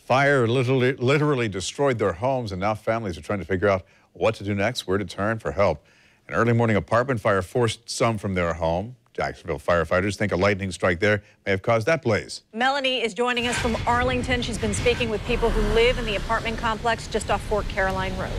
Fire literally destroyed their homes, and now families are trying to figure out what to do next, where to turn for help. An early morning apartment fire forced some from their home. Jacksonville firefighters think a lightning strike there may have caused that blaze. Melanie is joining us from Arlington. She's been speaking with people who live in the apartment complex just off Fort Caroline Road.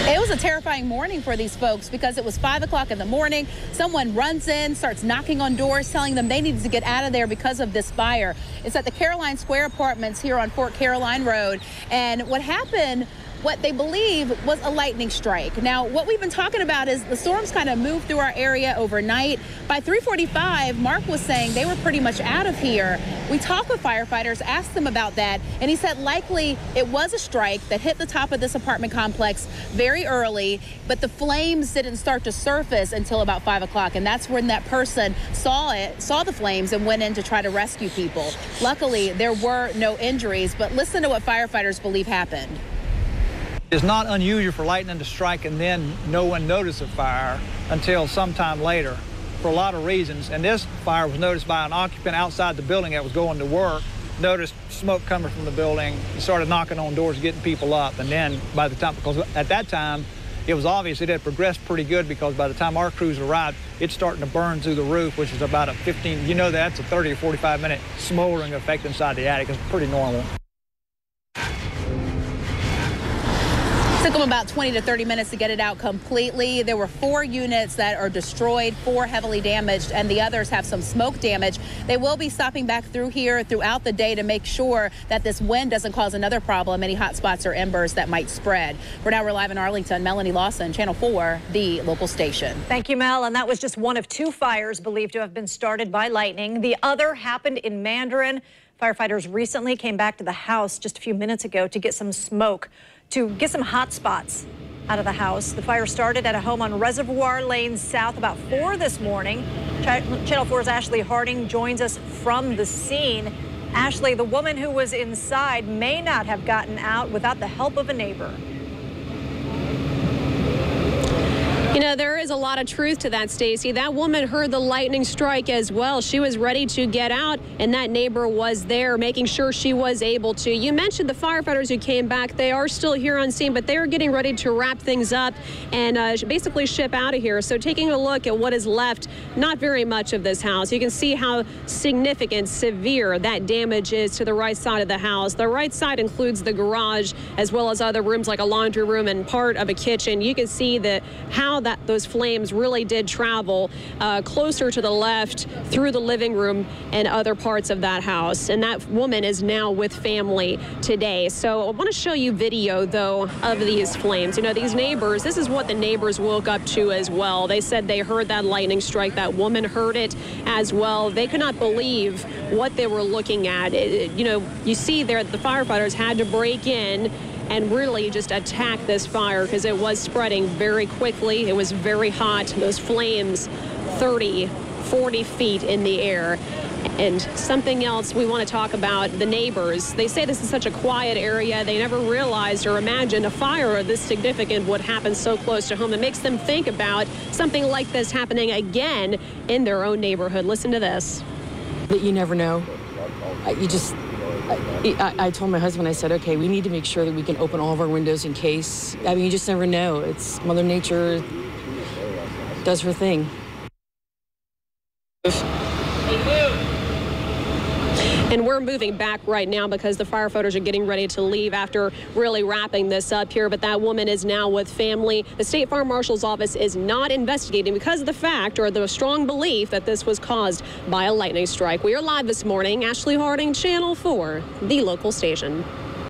It was a terrifying morning for these folks because it was 5 o'clock in the morning. Someone runs in, starts knocking on doors, telling them they needed to get out of there because of this fire. It's at the Caroline Square Apartments here on Fort Caroline Road. And what happened, what they believe was a lightning strike. Now, what we've been talking about is the storms kind of moved through our area overnight. By 3:45, Mark was saying they were pretty much out of here. We talked with firefighters, asked them about that, and he said likely it was a strike that hit the top of this apartment complex very early, but the flames didn't start to surface until about 5 o'clock, and that's when that person saw the flames and went in to try to rescue people. Luckily, there were no injuries, but listen to what firefighters believe happened. It's not unusual for lightning to strike and then no one noticed the fire until sometime later for a lot of reasons. And this fire was noticed by an occupant outside the building that was going to work, noticed smoke coming from the building, and started knocking on doors, getting people up. And then by the time, because at that time, it was obvious it had progressed pretty good because by the time our crews arrived, it's starting to burn through the roof, which is about a 15, you know, that's a 30 or 45 minute smoldering effect inside the attic. It's pretty normal. Took them about 20 to 30 minutes to get it out completely. There were 4 units that are destroyed, 4 heavily damaged, and the others have some smoke damage. They will be stopping back through here throughout the day to make sure that this wind doesn't cause another problem, any hot spots or embers that might spread. For now, we're live in Arlington. Melanie Lawson, Channel 4, the local station. Thank you, Mel. And that was just one of 2 fires believed to have been started by lightning. The other happened in Mandarin. Firefighters recently came back to the house just a few minutes ago to get some smoke, to get some hot spots out of the house. The fire started at a home on Reservoir Lane South about 4 this morning. Channel 4's Ashley Harding joins us from the scene. Ashley, the woman who was inside may not have gotten out without the help of a neighbor. You know, there is a lot of truth to that, Stacy. That woman heard the lightning strike as well. She was ready to get out, and that neighbor was there making sure she was able to. You mentioned the firefighters who came back. They are still here on scene, but they are getting ready to wrap things up and basically ship out of here. So taking a look at what is left, not very much of this house. You can see how significant, severe that damage is to the right side of the house. The right side includes the garage as well as other rooms like a laundry room and part of a kitchen. You can see how those flames really did travel closer to the left through the living room and other parts of that house. And that woman is now with family today. So I want to show you video, though, of these flames. You know, these neighbors, this is what the neighbors woke up to as well. They said they heard that lightning strike. That woman heard it as well. They could not believe what they were looking at. You know, you see there the firefighters had to break in and really just attack this fire because it was spreading very quickly. It was very hot. Those flames 30, 40 feet in the air. And something else we want to talk about, the neighbors. They say this is such a quiet area. They never realized or imagined a fire this significant would happen so close to home. It makes them think about something like this happening again in their own neighborhood. Listen to this. That you never know. I told my husband, I said, okay, we need to make sure that we can open all of our windows in case. I mean, you just never know. It's Mother Nature does her thing. And we're moving back right now because the firefighters are getting ready to leave after really wrapping this up here. But that woman is now with family. The State Fire Marshal's office is not investigating because of the fact or the strong belief that this was caused by a lightning strike. We are live this morning. Ashley Harding, Channel 4, the local station.